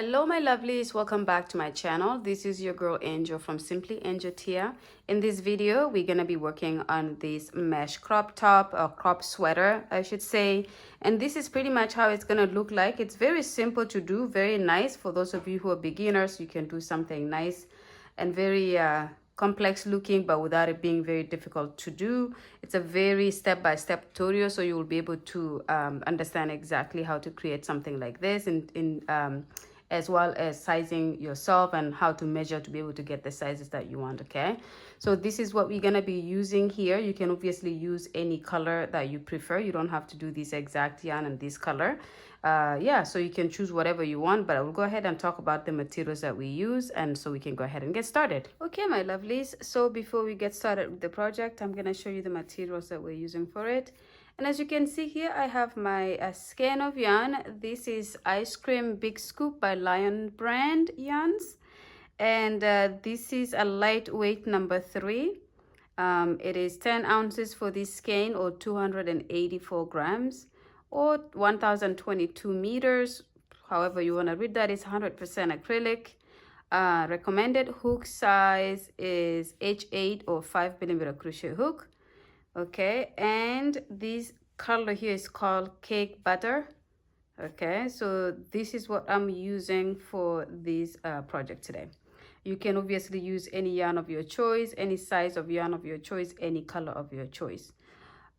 Hello my lovelies, welcome back to my channel. This is your girl Angel from Simply Angel Tia. In this video we're gonna be working on this mesh crop top or crop sweater I should say, and this is pretty much how it's gonna look like. It's very simple to do, very nice. For those of you who are beginners, you can do something nice and very complex looking but without it being very difficult to do. It's a very step-by-step tutorial, so you will be able to understand exactly how to create something like this in as well as sizing yourself and how to measure to be able to get the sizes that you want. Okay, so this is what we're going to be using here. You can obviously use any color that you prefer. You don't have to do this exact yarn and this color. Yeah, so you can choose whatever you want, but I will go ahead and talk about the materials that we use, and so we can go ahead and get started. Okay my lovelies, so before we get started with the project, I'm going to show you the materials that we're using for it. And as you can see here, I have my skein of yarn. This is Ice Cream Big Scoop by Lion Brand yarns. And this is a lightweight number 3. It is 10 ounces for this skein, or 284 grams, or 1022 meters. However you want to read that. It's 100% acrylic. Recommended hook size is H8 or 5mm crochet hook. Okay, and this color here is called Cake Butter. Okay, so this is what I'm using for this project today. You can obviously use any yarn of your choice, any size of yarn of your choice, any color of your choice.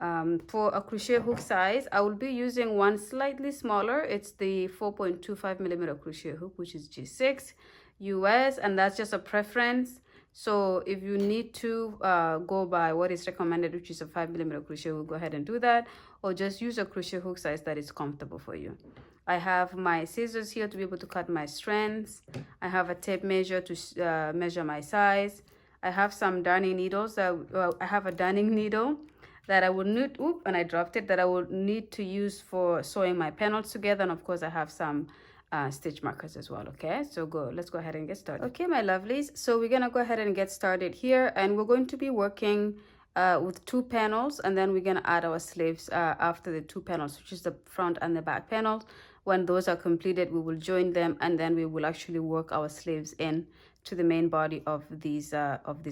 For a crochet hook size, I will be using one slightly smaller. It's the 4.25mm crochet hook, which is G6 US, and that's just a preference. So if you need to go by what is recommended, which is a 5mm crochet hook, go ahead and do that, or just use a crochet hook size that is comfortable for you. I have my scissors here to be able to cut my strands. I have a tape measure to measure my size. I have some darning needles. I have a darning needle that I would need, and I dropped it, that I would need to use for sewing my panels together. And of course I have some stitch markers as well. Okay, so let's go ahead and get started. Okay my lovelies, so we're gonna go ahead and get started here, and we're going to be working with 2 panels, and then we're gonna add our sleeves after the 2 panels, which is the front and the back panels. When those are completed, we will join them, and then we will actually work our sleeves in to the main body of this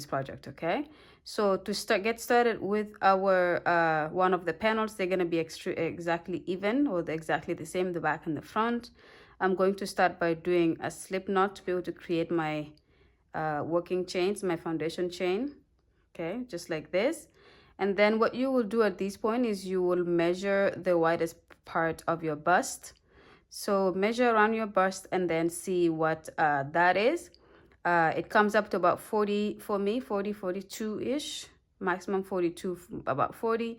project. Okay, so to get started with our one of the panels, they're going to be exactly even, or exactly the same, the back and the front. I'm going to start by doing a slip knot to be able to create my working chains, my foundation chain. Okay, just like this. And then what you will do at this point is you will measure the widest part of your bust. So measure around your bust and then see what that is. It comes up to about 40 for me, 42-ish, maximum 42, about 40.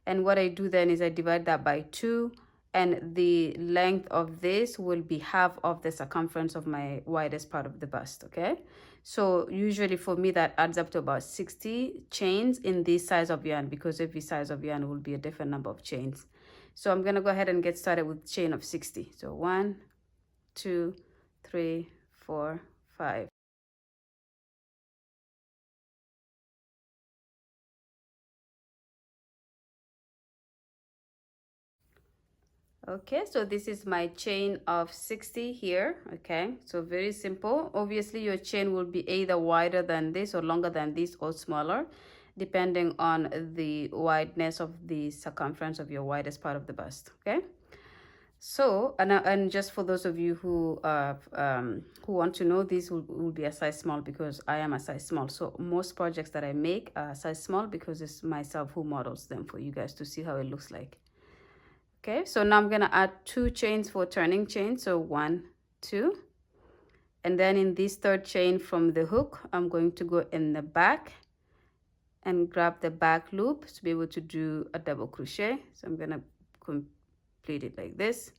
And what I do then is I divide that by 2, and the length of this will be half of the circumference of my widest part of the bust. Okay, so usually for me that adds up to about 60 chains in this size of yarn, because every size of yarn will be a different number of chains. So I'm gonna go ahead and get started with chain of 60. So 1, 2, 3, 4, 5. Okay, so this is my chain of 60 here. Okay, so very simple. Obviously your chain will be either wider than this or longer than this, or smaller, depending on the wideness of the circumference of your widest part of the bust. Okay, so and just for those of you who want to know, this will be a size small, because I am a size small. So most projects that I make are size small, because it's myself who models them for you guys to see how it looks like. Okay, so now I'm gonna add 2 chains for turning chain. So 1, 2, and then in this 3rd chain from the hook, I'm going to go in the back and grab the back loop to be able to do a double crochet. So I'm gonna complete it like this,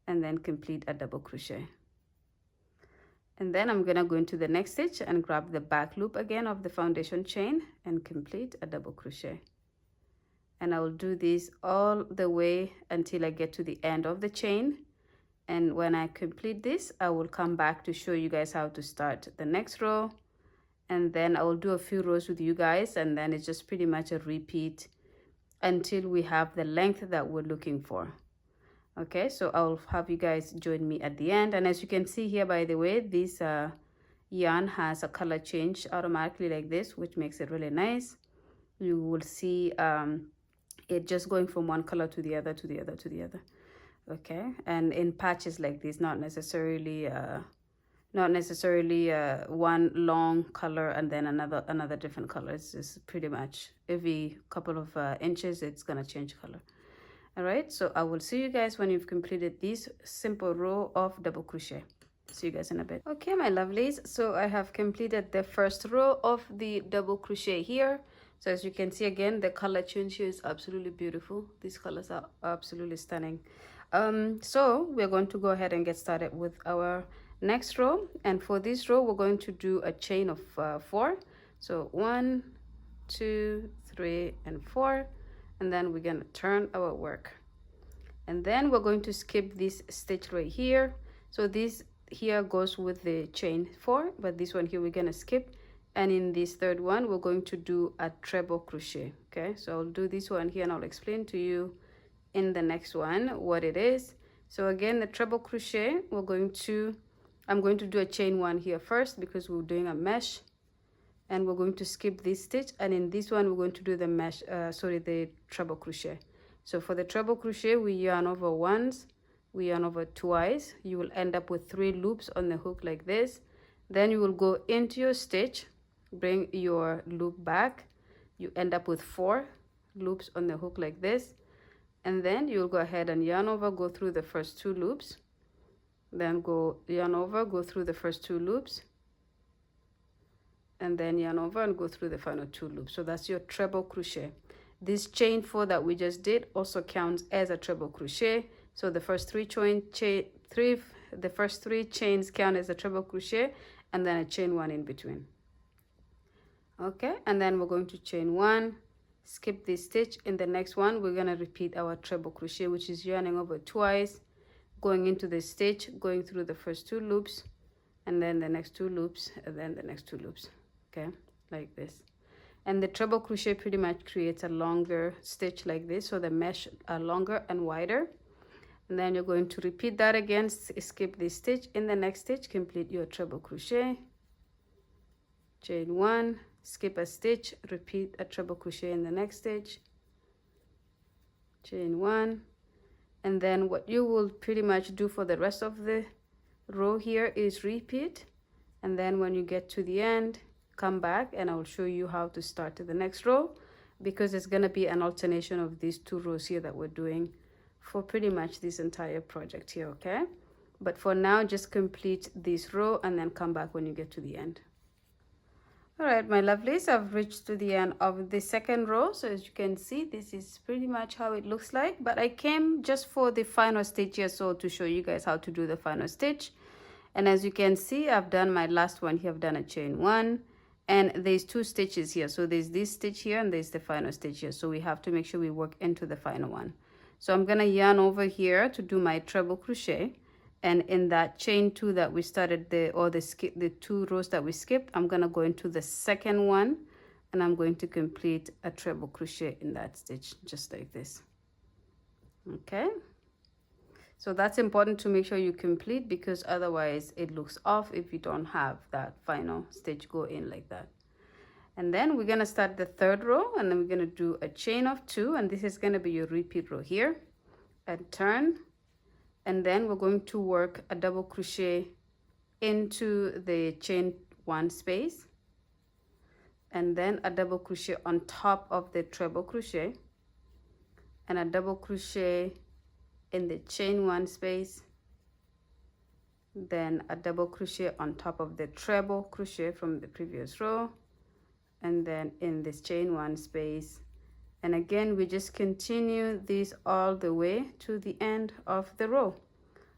and then complete a double crochet. And then I'm gonna go into the next stitch and grab the back loop again of the foundation chain and complete a double crochet. And I will do this all the way until I get to the end of the chain. And when I complete this, I will come back to show you guys how to start the next row. And then I will do a few rows with you guys, and then it's just pretty much a repeat until we have the length that we're looking for. Okay, so I'll have you guys join me at the end. And as you can see here, by the way, this yarn has a color change automatically like this, which makes it really nice. You will see it just going from one color to the other, to the other, to the other. Okay, and in patches like this, not necessarily one long color and then another different color. It's just pretty much every couple of inches it's gonna change color. All right, so I will see you guys when you've completed this simple row of double crochet. See you guys in a bit. Okay, my lovelies, so I have completed the first row of the double crochet here. So as you can see, again, the color change here is absolutely beautiful. These colors are absolutely stunning. So we're going to go ahead and get started with our next row. And for this row, we're going to do a chain of 4. So 1, 2, 3, and 4. And then we're going to turn our work. And then we're going to skip this stitch right here. So this here goes with the chain 4, but this one here we're going to skip. And in this third one, we're going to do a treble crochet. Okay, so I'll do this one here and I'll explain to you in the next one what it is. So again, the treble crochet, I'm going to do a chain 1 here first because we're doing a mesh, and we're going to skip this stitch, and in this one we're going to do the mesh the treble crochet. So for the treble crochet, we yarn over once, we yarn over twice. You will end up with 3 loops on the hook like this. Then you will go into your stitch, bring your loop back, you end up with 4 loops on the hook like this. And then you'll go ahead and yarn over, go through the first 2 loops, then go yarn over, go through the first 2 loops, and then yarn over and go through the final 2 loops. So that's your treble crochet. This chain 4 that we just did also counts as a treble crochet. So the first 3 chains count as a treble crochet, and then a chain 1 in between. Okay, and then we're going to chain 1, skip this stitch. In the next one, we're going to repeat our treble crochet, which is yarning over twice, going into the stitch, going through the first 2 loops, and then the next 2 loops, and then the next 2 loops. Okay, like this. And the treble crochet pretty much creates a longer stitch like this, so the mesh are longer and wider. And then you're going to repeat that again, skip this stitch. In the next stitch, complete your treble crochet, chain 1, skip a stitch, repeat a treble crochet in the next stitch, chain 1. And then what you will pretty much do for the rest of the row here is repeat, and then when you get to the end, come back and I'll show you how to start the next row, because it's going to be an alternation of these 2 rows here that we're doing for pretty much this entire project here. Okay, but for now, just complete this row and then come back when you get to the end. All right, my lovelies, I've reached to the end of the second row. So as you can see, this is pretty much how it looks like, but I came just for the final stitch here, so to show you guys how to do the final stitch. And as you can see, I've done my last one here. I've done a chain 1, and there's 2 stitches here. So there's this stitch here and there's the final stitch here. So we have to make sure we work into the final one. So I'm gonna yarn over here to do my treble crochet. And in that chain 2 that we started, the 2 rows that we skipped, I'm gonna go into the second one, and I'm going to complete a treble crochet in that stitch, just like this. Okay, so that's important to make sure you complete, because otherwise it looks off if you don't have that final stitch go in like that. And then we're gonna start the third row, and then we're gonna do a chain of 2, and this is gonna be your repeat row here, and turn. And then we're going to work a double crochet into the chain 1 space, and then a double crochet on top of the treble crochet, and a double crochet in the chain 1 space, then a double crochet on top of the treble crochet from the previous row, and then in this chain 1 space. And again, we just continue this all the way to the end of the row.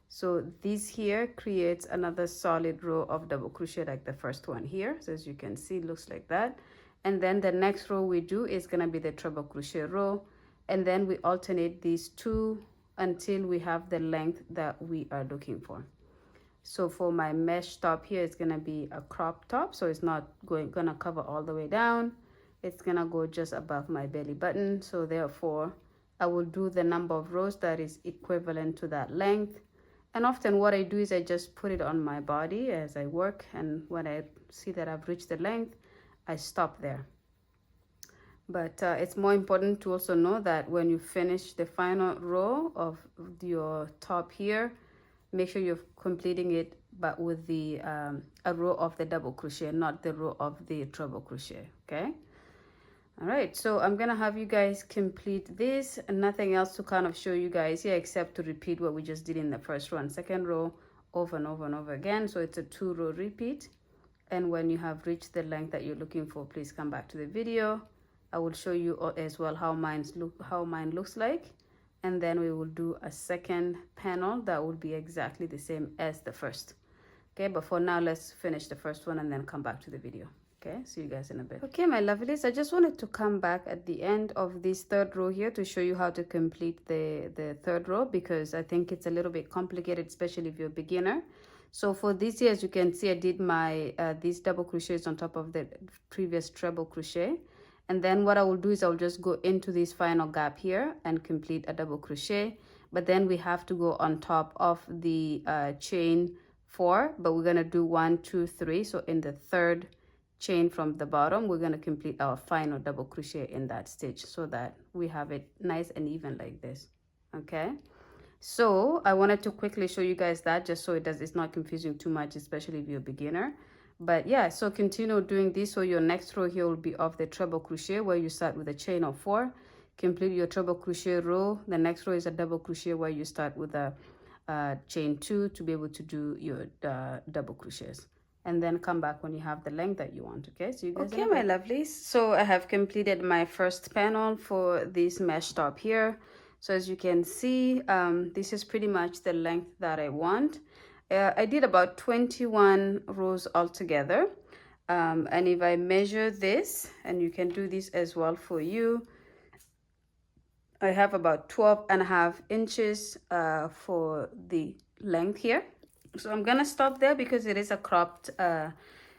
So this here creates another solid row of double crochet like the first one here. So as you can see, it looks like that. And then the next row we do is going to be the treble crochet row, and then we alternate these 2 until we have the length that we are looking for. So for my mesh top here, it's going to be a crop top, so it's not gonna cover all the way down. It's gonna go just above my belly button, so therefore I will do the number of rows that is equivalent to that length. And often what I do is I just put it on my body as I work, and when I see that I've reached the length, I stop there. But it's more important to also know that when you finish the final row of your top here, make sure you're completing it but with the a row of the double crochet, not the row of the treble crochet. Okay. All right, so I'm gonna have you guys complete this, and nothing else to kind of show you guys here except to repeat what we just did in the first row and second row over and over and over again. So it's a 2-row repeat, and when you have reached the length that you're looking for, please come back to the video. I will show you as well how mine looks like, and then we will do a second panel that will be exactly the same as the first. Okay, but for now, let's finish the first one and then come back to the video. Okay, see you guys in a bit. Okay, my lovelies, I just wanted to come back at the end of this third row here to show you how to complete the third row, because I think it's a little bit complicated, especially if you're a beginner. So for this here, as you can see, I did my these double crochets on top of the previous treble crochet. And then what I will do is I'll just go into this final gap here and complete a double crochet. But then we have to go on top of the chain 4, but we're gonna do 1, 2, 3. So in the third chain from the bottom, we're going to complete our final double crochet in that stitch so that we have it nice and even like this. Okay, so I wanted to quickly show you guys that, just so it's not confusing too much, especially if you're a beginner. But yeah, so continue doing this. So your next row here will be of the treble crochet, where you start with a chain of 4, complete your treble crochet row. The next row is a double crochet where you start with a chain 2 to be able to do your double crochets, and then come back when you have the length that you want. Okay, so you guys, okay my lovelies, so I have completed my first panel for this mesh top here. So as you can see, this is pretty much the length that I want. I did about 21 rows altogether, and if I measure this, and you can do this as well for you, I have about 12.5 inches for the length here. So I'm gonna stop there because it is a cropped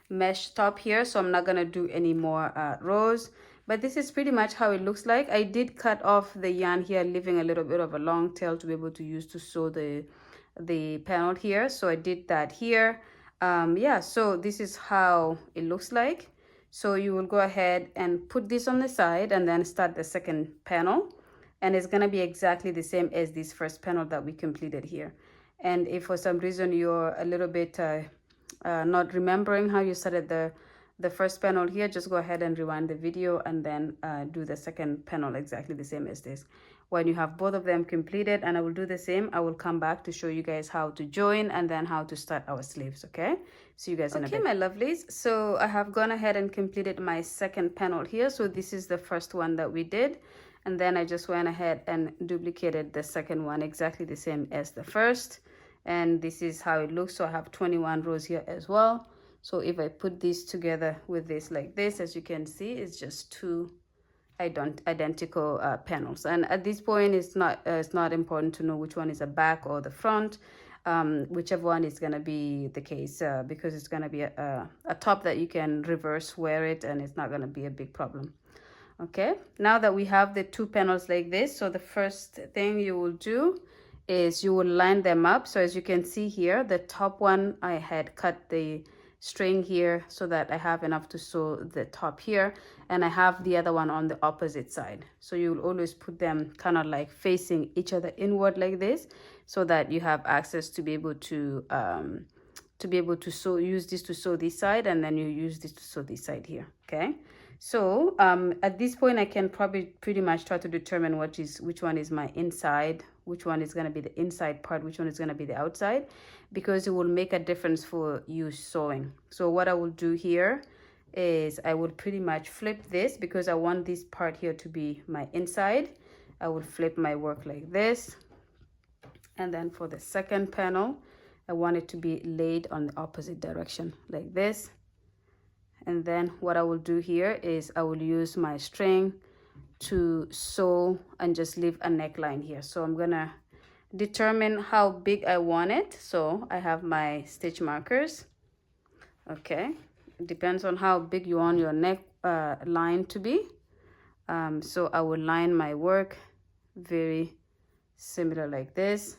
mesh top here, so I'm not gonna do any more rows. But this is pretty much how it looks like. I did cut off the yarn here, leaving a little bit of a long tail to be able to use to sew the panel here. So I did that here. Yeah, so this is how it looks like. So you will go ahead and put this on the side and then start the second panel, and it's gonna be exactly the same as this first panel that we completed here. And if for some reason you're a little bit not remembering how you started the first panel here, just go ahead and rewind the video and then do the second panel exactly the same as this. When you have both of them completed, and I will do the same, I will come back to show you guys how to join and then how to start our sleeves. Okay, see you guys in a bit. Okay my lovelies, so I have gone ahead and completed my second panel here. So this is the first one that we did, and then I just went ahead and duplicated the second one exactly the same as the first, and this is how it looks. So I have 21 rows here as well. So if I put this together with this like this, as you can see, it's just two identical panels. And at this point, it's not important to know which one is a back or the front. Whichever one is going to be the case, because it's going to be a top that you can reverse wear it, and it's not going to be a big problem. Okay, now that we have the two panels like this, so the first thing you will do is you will line them up. So as you can see here, the top one, I had cut the string here so that I have enough to sew the top here, and I have the other one on the opposite side. So you will always put them kind of like facing each other inward like this, so that you have access to be able to sew, use this to sew this side, and then you use this to sew this side here. Okay, so at this point I can probably pretty much try to determine which one is my inside, which one is going to be the inside part, which one is going to be the outside, because it will make a difference for you sewing. So what I will do here is I will pretty much flip this, because I want this part here to be my inside. I will flip my work like this, and then for the second panel I want it to be laid on the opposite direction like this. And then what I will do here is I will use my string to sew and just leave a neckline here. So I'm gonna determine how big I want it. So I have my stitch markers. Okay, it depends on how big you want your neck line to be. So I will line my work very similar like this.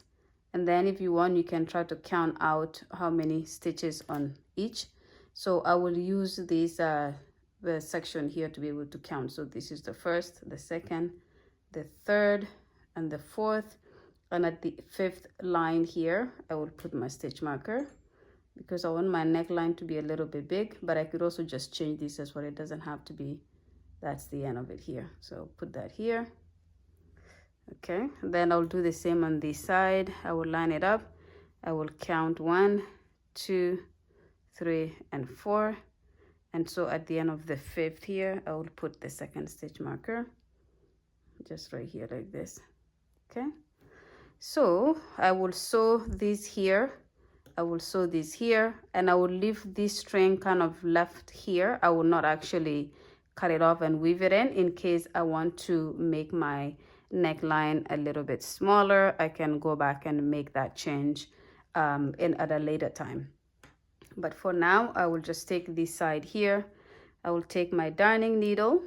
And then if you want, you can try to count out how many stitches on each. So I will use this the section here to be able to count. So this is the first, the second, the third, and the fourth. And at the fifth line here, I will put my stitch marker because I want my neckline to be a little bit big, but I could also just change this as well. It doesn't have to be, that's the end of it here. So put that here. Okay, then I'll do the same on this side. I will line it up. I will count 1, 2, 3, and 4. And so at the end of the fifth here, I will put the second stitch marker just right here like this. Okay, so I will sew this here. I will sew this here, and I will leave this string kind of left here. I will not actually cut it off and weave it in case I want to make my neckline a little bit smaller. I can go back and make that change at a later time. But for now, I will just take this side here. I will take my darning needle.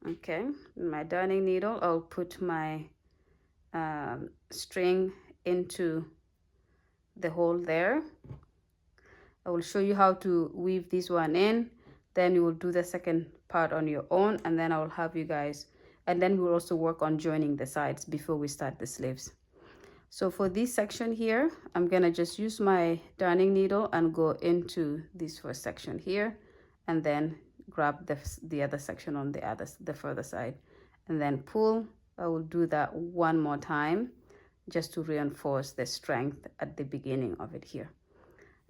Okay, my darning needle, I'll put my string into the hole there. I will show you how to weave this one in. Then you will do the second part on your own, and then I will have you guys, and then we'll also work on joining the sides before we start the sleeves. So for this section here, I'm gonna just use my darning needle and go into this first section here, and then grab the other section on the further side, and then pull. I will do that one more time just to reinforce the strength at the beginning of it here.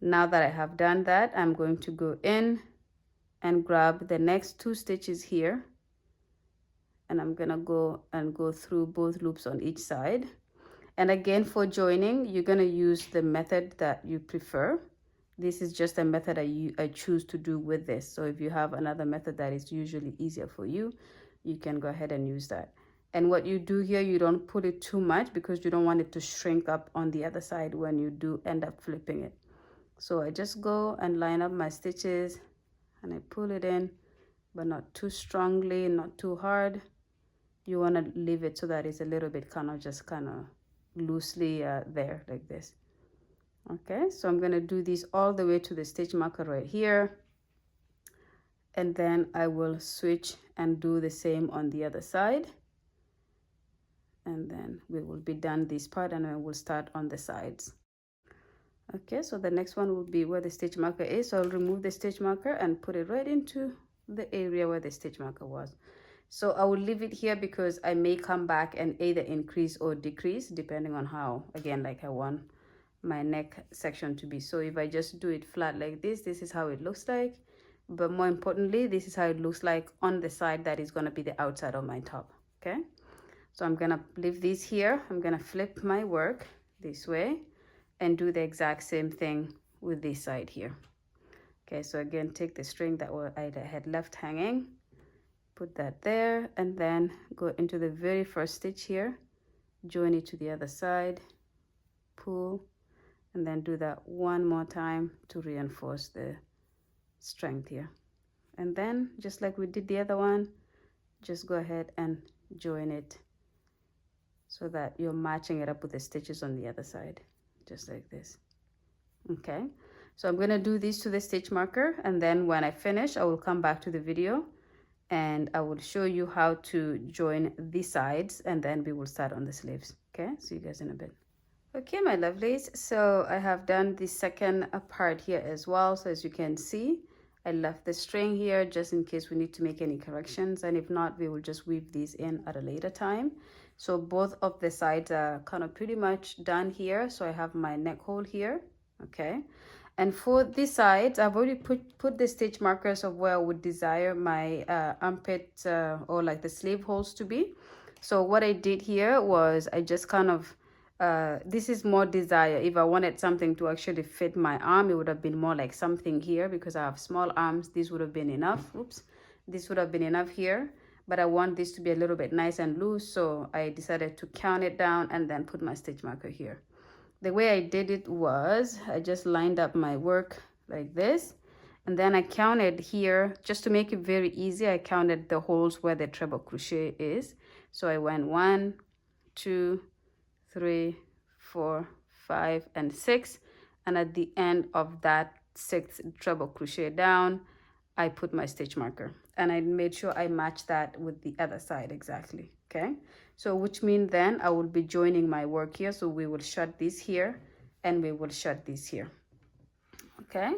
Now that I have done that, I'm going to go in and grab the next 2 stitches here, and I'm gonna go through both loops on each side. And again, for joining, you're gonna use the method that you prefer. This is just a method I choose to do with this. So if you have another method that is usually easier for you, you can go ahead and use that. And what you do here, you don't put it too much because you don't want it to shrink up on the other side when you do end up flipping it. So I just go and line up my stitches and I pull it in, but not too strongly, not too hard. You want to leave it so that it's a little bit kind of loosely there like this. Okay, so I'm going to do this all the way to the stitch marker right here. And then I will switch and do the same on the other side. And then we will be done this part, and I will start on the sides. Okay, so the next one will be where the stitch marker is. So I'll remove the stitch marker and put it right into the area where the stitch marker was. So I will leave it here because I may come back and either increase or decrease depending on how, again, like I want my neck section to be. So if I just do it flat like this, this is how it looks like. But more importantly, this is how it looks like on the side that is going to be the outside of my top. Okay, so I'm going to leave this here. I'm going to flip my work this way and do the exact same thing with this side here. Okay, so again, take the string that I had left hanging, put that there, and then go into the very first stitch here, join it to the other side, pull, and then do that one more time to reinforce the strength here. And then just like we did the other one, just go ahead and join it so that you're matching it up with the stitches on the other side, just like this. Okay, so I'm going to do this to the stitch marker, and then when I finish, I will come back to the video and I will show you how to join the sides, and then we will start on the sleeves. Okay, see you guys in a bit. Okay, my lovelies, so I have done the second part here as well. So as you can see, I left the string here just in case we need to make any corrections, and if not, we will just weave these in at a later time. So both of the sides are kind of pretty much done here. So I have my neck hole here. Okay, and for these sides, I've already put the stitch markers of where I would desire my armpit or like the sleeve holes to be. So what I did here was I just kind of this is more desire. If I wanted something to actually fit my arm, it would have been more like something here because I have small arms. This would have been enough. Oops, this would have been enough here, but I want this to be a little bit nice and loose, so I decided to count it down and then put my stitch marker here. The way I did it was I just lined up my work like this, and then I counted here just to make it very easy. I counted the holes where the treble crochet is. So I went 1, 2, 3, 4, 5, and 6, and at the end of that 6th treble crochet down, I put my stitch marker, and I made sure I match that with the other side exactly. Okay, so which means then I will be joining my work here, so we will shut this here and we will shut this here. Okay,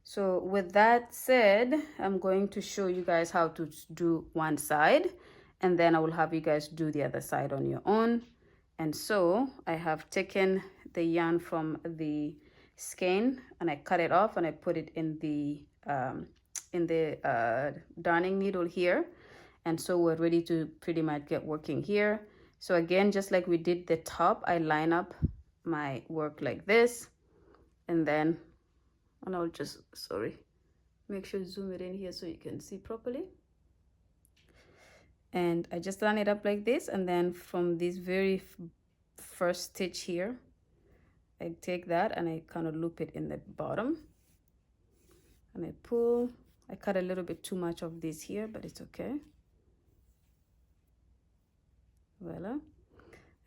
so with that said, I'm going to show you guys how to do one side, and then I will have you guys do the other side on your own. And so I have taken the yarn from the skein and I cut it off and I put it in the darning needle here. And so we're ready to pretty much get working here. So again, just like we did the top, I line up my work like this, and then, and I'll just, sorry, make sure zoom it in here so you can see properly. And I just line it up like this, and then from this very first stitch here, I take that and I kind of loop it in the bottom, and I pull. I cut a little bit too much of this here, but it's okay. Voila.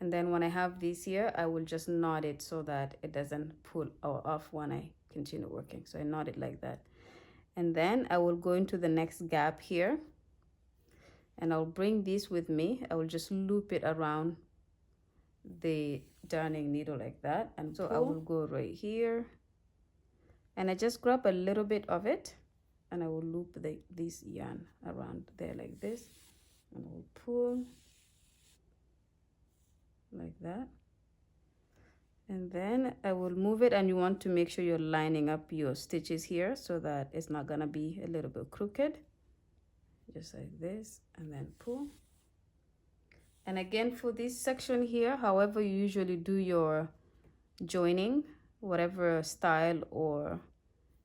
And then when I have this here, I will just knot it so that it doesn't pull off when I continue working. So I knot it like that. And then I will go into the next gap here, and I'll bring this with me. I will just loop it around the darning needle like that. And so I will go right here, and I just grab a little bit of it, and I will loop this yarn around there like this, and I will pull like that. And then I will move it, and you want to make sure you're lining up your stitches here so that it's not gonna be a little bit crooked. Just like this, and then pull. And again, for this section here, however you usually do your joining, whatever style or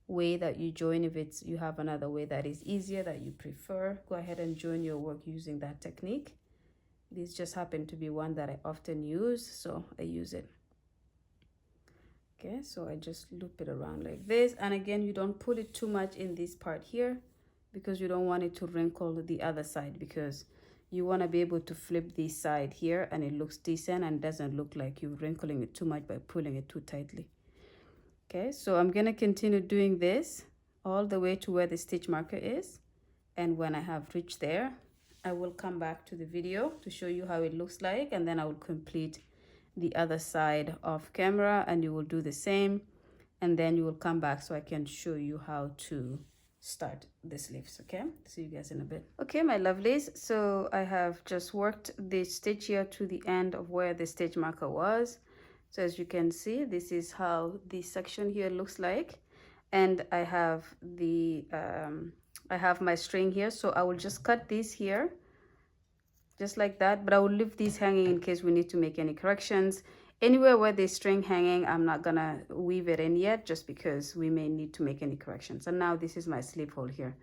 way that you join, if it's you have another way that is easier that you prefer, go ahead and join your work using that technique. This just happened to be one that I often use, so I use it. Okay, so I just loop it around like this, and again, you don't pull it too much in this part here because you don't want it to wrinkle the other side, because you want to be able to flip this side here and it looks decent and doesn't look like you're wrinkling it too much by pulling it too tightly. Okay, so I'm gonna continue doing this all the way to where the stitch marker is, and when I have reached there, I will come back to the video to show you how it looks like, and then I will complete the other side off camera, and you will do the same, and then you will come back so I can show you how to start the sleeves. Okay, see you guys in a bit. Okay, my lovelies, so I have just worked the stitch here to the end of where the stitch marker was. So as you can see, this is how this section here looks like, and I have the I have my string here, so I will just cut this here just like that, but I will leave these hanging in case we need to make any corrections. Anywhere where there's string hanging, I'm not gonna weave it in yet, just because we may need to make any corrections. And now this is my sleeve hole here.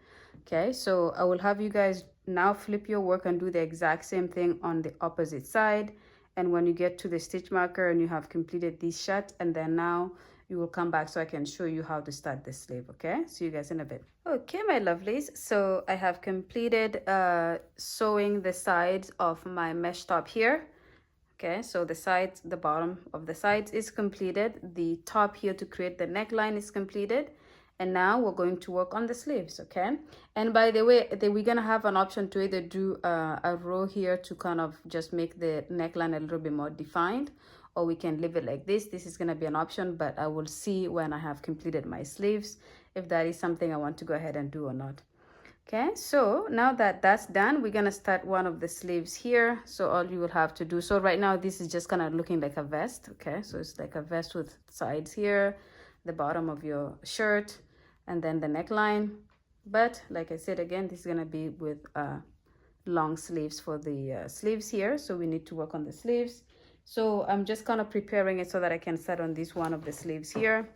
Okay, so I will have you guys now flip your work and do the exact same thing on the opposite side. And when you get to the stitch marker and you have completed this shut, and then now you will come back so I can show you how to start the sleeve. Okay, see you guys in a bit. Okay, my lovelies, so I have completed sewing the sides of my mesh top here. Okay, so the sides, the bottom of the sides is completed. The top here to create the neckline is completed. And now we're going to work on the sleeves, okay? And by the way, we're gonna have an option to either do a row here to kind of just make the neckline a little bit more defined, or we can leave it like this. This is gonna be an option, but I will see when I have completed my sleeves if that is something I want to go ahead and do or not. Okay, so now that that's done, we're gonna start one of the sleeves here. So all you will have to do, so right now this is just kind of looking like a vest. Okay, so it's like a vest with sides here, the bottom of your shirt, and then the neckline. But like I said, again, this is gonna be with long sleeves for the sleeves here, so we need to work on the sleeves. So I'm just kind of preparing it so that I can start on this one of the sleeves here.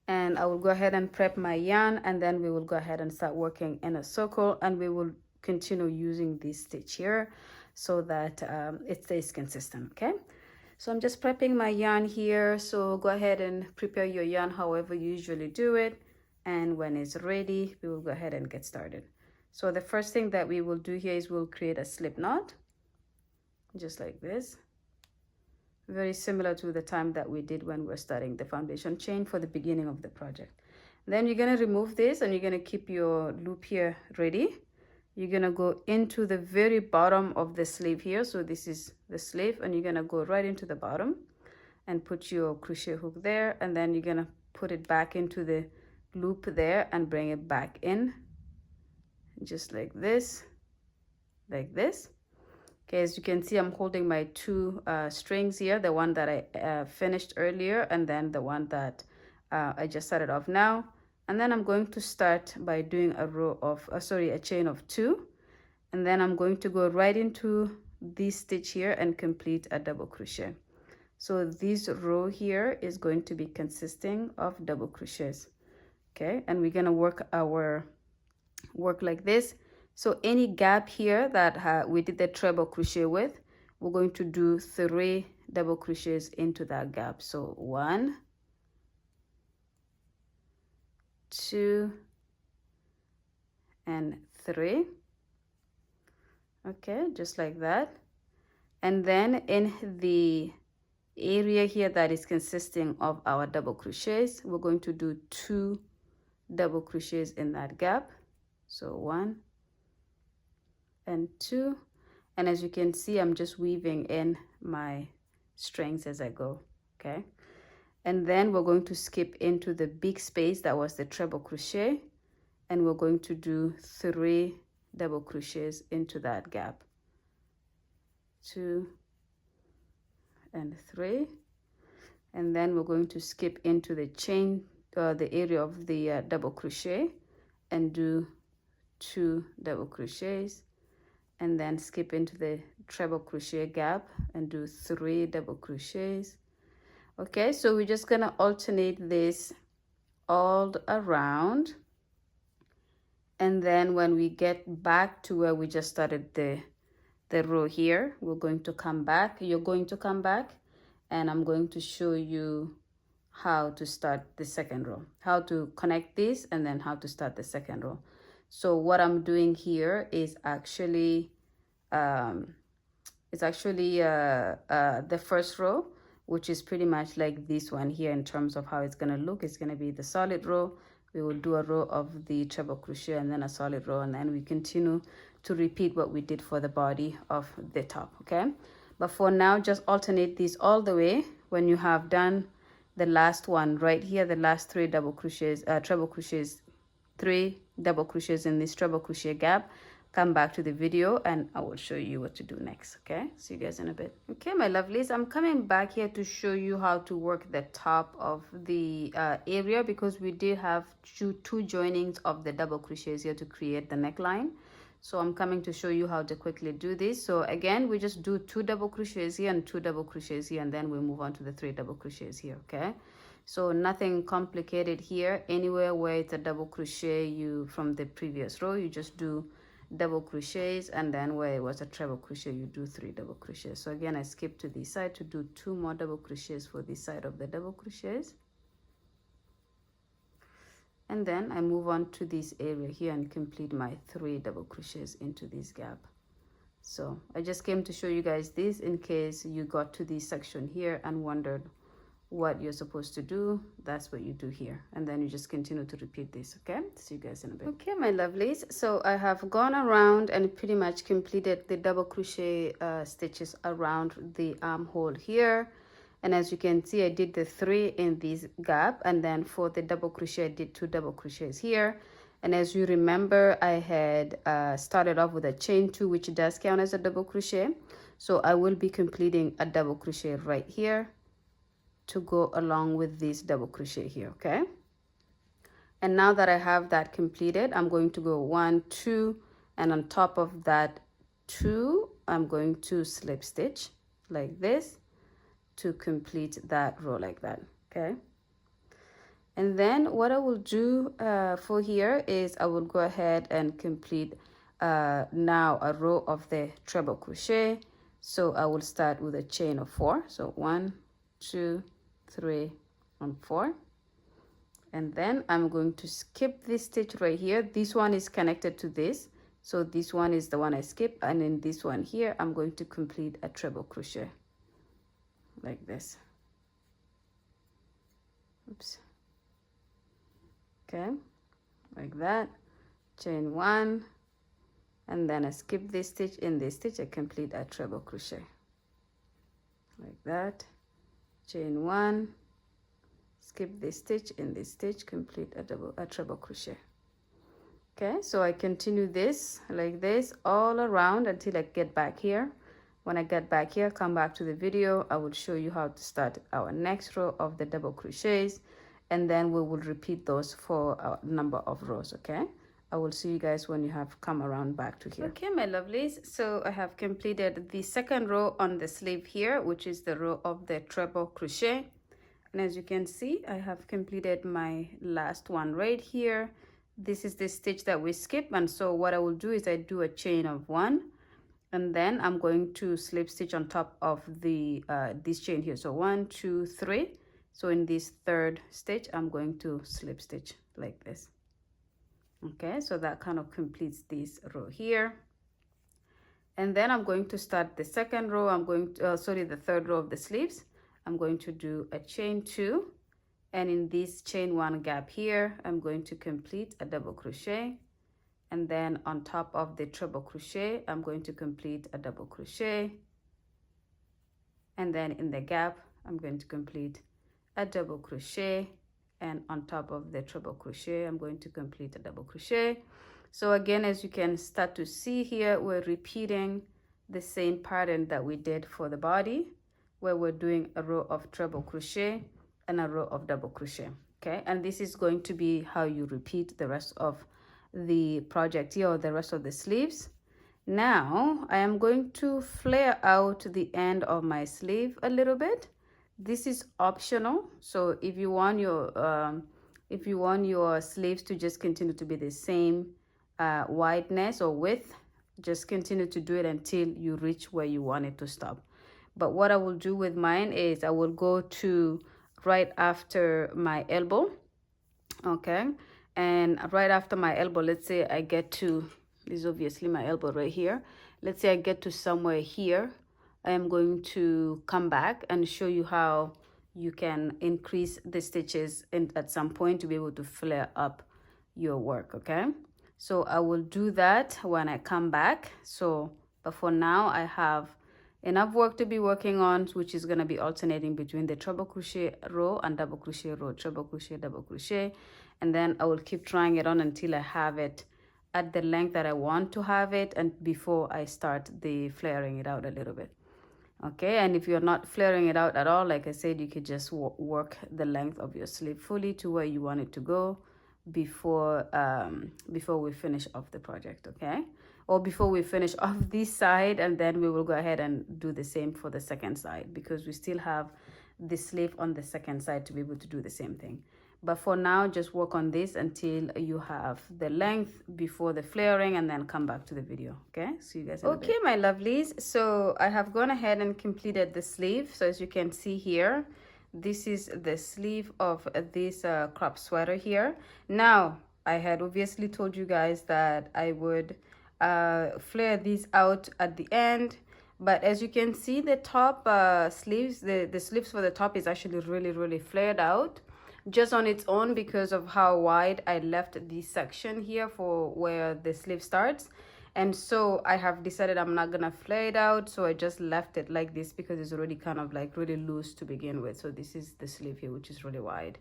And I will go ahead and prep my yarn, and then we will go ahead and start working in a circle, and we will continue using this stitch here so that it stays consistent. Okay, so I'm just prepping my yarn here, so go ahead and prepare your yarn however you usually do it, and when it's ready we will go ahead and get started. So the first thing that we will do here is we'll create a slip knot. just like this. Very similar to the time that we did when we're starting the foundation chain for the beginning of the project. Then you're going to remove this and you're going to keep your loop here ready. You're going to go into the very bottom of the sleeve here. So this is the sleeve, and you're going to go right into the bottom and put your crochet hook there, and then you're going to put it back into the loop there and bring it back in, just like this, like this. Okay, as you can see, I'm holding my two strings here, the one that I finished earlier, and then the one that I just started off now. And then I'm going to start by doing a row of, a chain of 2. And then I'm going to go right into this stitch here and complete a double crochet. So this row here is going to be consisting of double crochets. Okay, and we're gonna work like this. So any gap here that we did the treble crochet with, we're going to do 3 double crochets into that gap. So 1, 2, and 3. Okay, just like that. And then in the area here that is consisting of our double crochets, we're going to do 2 double crochets in that gap. So 1 and 2, and as you can see, I'm just weaving in my strings as I go. Okay, and then we're going to skip into the big space that was the treble crochet, and we're going to do 3 double crochets into that gap. 2 and 3, and then we're going to skip into the chain, the area of the double crochet, and do 2 double crochets, and then skip into the treble crochet gap and do 3 double crochets. Okay, so we're just gonna alternate this all around, and then when we get back to where we just started the row here, we're going to come back. You're going to come back, and I'm going to show you how to start the second row, how to connect this, and then how to start the second row. So what I'm doing here is actually the first row, which is pretty much like this one here in terms of how it's going to look. It's going to be the solid row. We will do a row of the treble crochet and then a solid row, and then we continue to repeat what we did for the body of the top. Okay, but for now, just alternate these all the way. When you have done the last one right here, the last 3 double crochets, treble crochets, 3 double crochets in this treble crochet gap, come back to the video and I will show you what to do next. Okay, see you guys in a bit. Okay, my lovelies, I'm coming back here to show you how to work the top of the area, because we did have two joinings of the double crochets here to create the neckline. So I'm coming to show you how to quickly do this. So again, we just do 2 double crochets here and 2 double crochets here, and then we move on to the 3 double crochets here. Okay, so nothing complicated here. Anywhere where it's a double crochet, you from the previous row, you just do double crochets, and then where it was a treble crochet, you do 3 double crochets. So again, I skip to this side to do 2 more double crochets for this side of the double crochets, and then I move on to this area here and complete my 3 double crochets into this gap. So I just came to show you guys this in case you got to this section here and wondered what you're supposed to do. That's what you do here, and then you just continue to repeat this. Okay, see you guys in a bit. Okay, my lovelies, so I have gone around and pretty much completed the double crochet stitches around the armhole here, and as you can see, I did the 3 in this gap, and then for the double crochet I did 2 double crochets here. And as you remember, I had started off with a chain 2, which does count as a double crochet, so I will be completing a double crochet right here to go along with this double crochet here. Okay, and now that I have that completed, I'm going to go 1, 2, and on top of that 2, I'm going to slip stitch like this to complete that row like that. Okay, and then what I will do for here is I will go ahead and complete now a row of the treble crochet. So I will start with a chain of 4. So 1, 2, 3 and 4, and then I'm going to skip this stitch right here. This one is connected to this, So this one is the one I skip, and in this one here I'm going to complete a treble crochet like this. Oops. Okay, like that. Chain one, and then I skip this stitch. In this stitch I complete a treble crochet like that. Chain one, skip this stitch. In this stitch complete a treble crochet. Okay, so I continue this like this all around until I get back here. When I get back here, come back to the video, I will show you how to start our next row of the double crochets, and then we will repeat those for a number of rows. Okay, I will see you guys when you have come around back to here. Okay, my lovelies, so I have completed the second row on the sleeve here, which is the row of the treble crochet. And as you can see, I have completed my last one right here. This is the stitch that we skip, and so what I will do is I do a chain of one, and then I'm going to slip stitch on top of the this chain here. So 1 2 3. So in this third stitch I'm going to slip stitch like this. Okay, so that kind of completes this row here, and then I'm going to start the second row. I'm going to the third row of the sleeves. I'm going to do a chain 2, and in this chain 1 gap here I'm going to complete a double crochet, and then on top of the treble crochet I'm going to complete a double crochet, and then in the gap I'm going to complete a double crochet, and on top of the treble crochet I'm going to complete a double crochet. So again, as you can start to see here, we're repeating the same pattern that we did for the body, where we're doing a row of treble crochet and a row of double crochet. Okay, and this is going to be how you repeat the rest of the project here, or the rest of the sleeves. Now I am going to flare out the end of my sleeve a little bit. This is optional, so if you want your sleeves to just continue to be the same wideness or width, just continue to do it until you reach where you want it to stop. But what I will do with mine is I will go to right after my elbow. Okay, and right after my elbow, let's say I get to, this is obviously my elbow right here, let's say I get to somewhere here, I am going to come back and show you how you can increase the stitches and at some point to be able to flare up your work. Okay, so I will do that when I come back. So but for now I have enough work to be working on, which is going to be alternating between the treble crochet row and double crochet row, treble crochet, double crochet, and then I will keep trying it on until I have it at the length that I want to have it, and before I start the flaring it out a little bit. Okay, and if you're not flaring it out at all, like I said, you could just work the length of your sleeve fully to where you want it to go before we finish off the project. Okay, or before we finish off this side, and then we will go ahead and do the same for the second side, because we still have the sleeve on the second side to be able to do the same thing. But for now, just work on this until you have the length before the flaring, and then come back to the video. Okay, see you guys in a bit. Okay, my lovelies, so I have gone ahead and completed the sleeve. So as you can see here, this is the sleeve of this crop sweater here. Now I had obviously told you guys that I would flare these out at the end, but as you can see, the top sleeves, the sleeves for the top is actually really flared out just on its own, because of how wide I left this section here for where the sleeve starts. And so I have decided I'm not gonna flare it out, so I just left it like this because it's already kind of like really loose to begin with. So this is the sleeve here, which is really wide.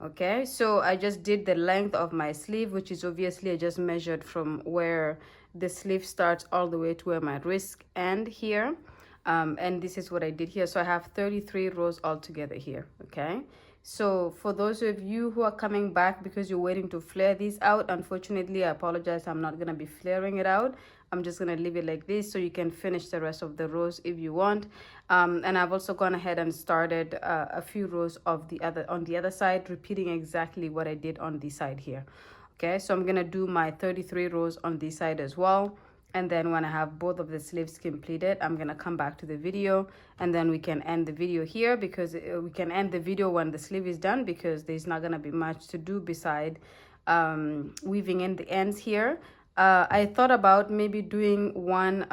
Okay, so I just did the length of my sleeve, which is obviously I just measured from where the sleeve starts all the way to where my wrist end here, and this is what I did here. So I have 33 rows altogether here. Okay, so for those of you who are coming back because you're waiting to flare these out, unfortunately I apologize, I'm not going to be flaring it out. I'm just going to leave it like this so you can finish the rest of the rows if you want. And I've also gone ahead and started a few rows of on the other side, repeating exactly what I did on this side here. Okay, so I'm going to do my 33 rows on this side as well. And then when I have both of the sleeves completed, I'm going to come back to the video, and then we can end the video here, because we can end the video when the sleeve is done, because there's not going to be much to do beside weaving in the ends here. I thought about maybe doing one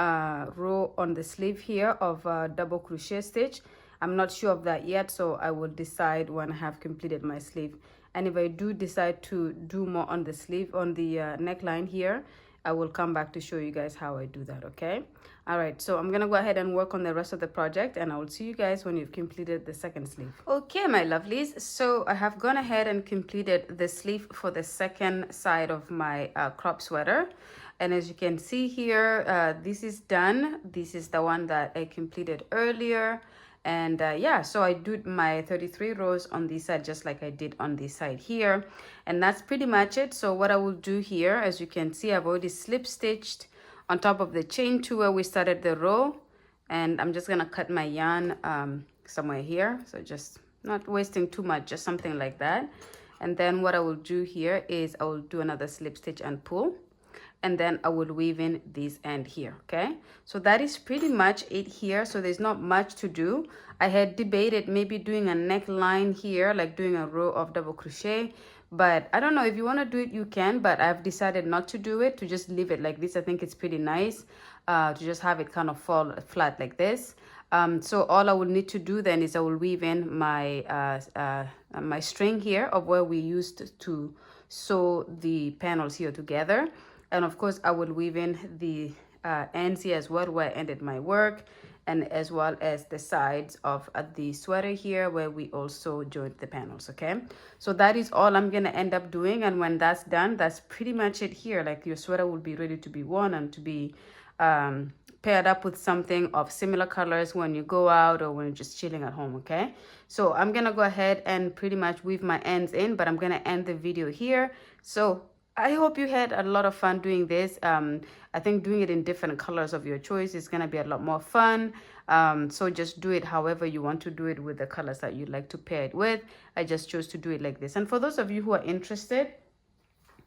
row on the sleeve here of double crochet stitch. I'm not sure of that yet, so I will decide when I have completed my sleeve. And if I do decide to do more on the sleeve, on the neckline here, I will come back to show you guys how I do that, okay? All right, so I'm gonna go ahead and work on the rest of the project, and I will see you guys when you've completed the second sleeve. Okay, my lovelies, so I have gone ahead and completed the sleeve for the second side of my crop sweater. And as you can see here, this is done. This is the one that I completed earlier. And yeah, so I did my 33 rows on this side just like I did on this side here. And that's pretty much it. So what I will do here, as you can see, I've already slip stitched on top of the chain to where we started the row. And I'm just gonna cut my yarn somewhere here. So just not wasting too much, just something like that. And then what I will do here is I will do another slip stitch and pull. And then I will weave in this end here, okay? So that is pretty much it here. So there's not much to do. I had debated maybe doing a neckline here, like doing a row of double crochet, but I don't know, if you want to do it you can, but I've decided not to do it, to just leave it like this. I think it's pretty nice to just have it kind of fall flat like this. So all I will need to do then is I will weave in my my string here of where we used to sew the panels here together. And of course, I will weave in the ends here as well, where I ended my work, and as well as the sides of the sweater here, where we also joined the panels, okay? So that is all I'm gonna end up doing. And when that's done, that's pretty much it here. Like, your sweater will be ready to be worn and to be paired up with something of similar colors when you go out or when you're just chilling at home, okay? So I'm gonna go ahead and pretty much weave my ends in, but I'm gonna end the video here. So I hope you had a lot of fun doing this. I think doing it in different colors of your choice is going to be a lot more fun. So just do it however you want to do it with the colors that you'd like to pair it with. I just chose to do it like this. And for those of you who are interested,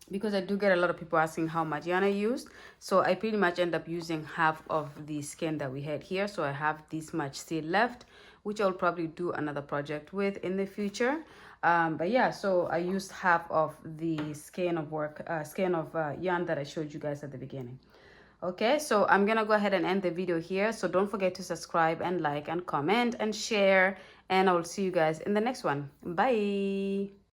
because I do get a lot of people asking how much yarn I used, so I pretty much end up using half of the skein that we had here. So I have this much still left, which I'll probably do another project with in the future. But yeah, so I used half of the skein of yarn that I showed you guys at the beginning. Okay, so I'm gonna go ahead and end the video here. So don't forget to subscribe and like and comment and share, and I will see you guys in the next one. Bye.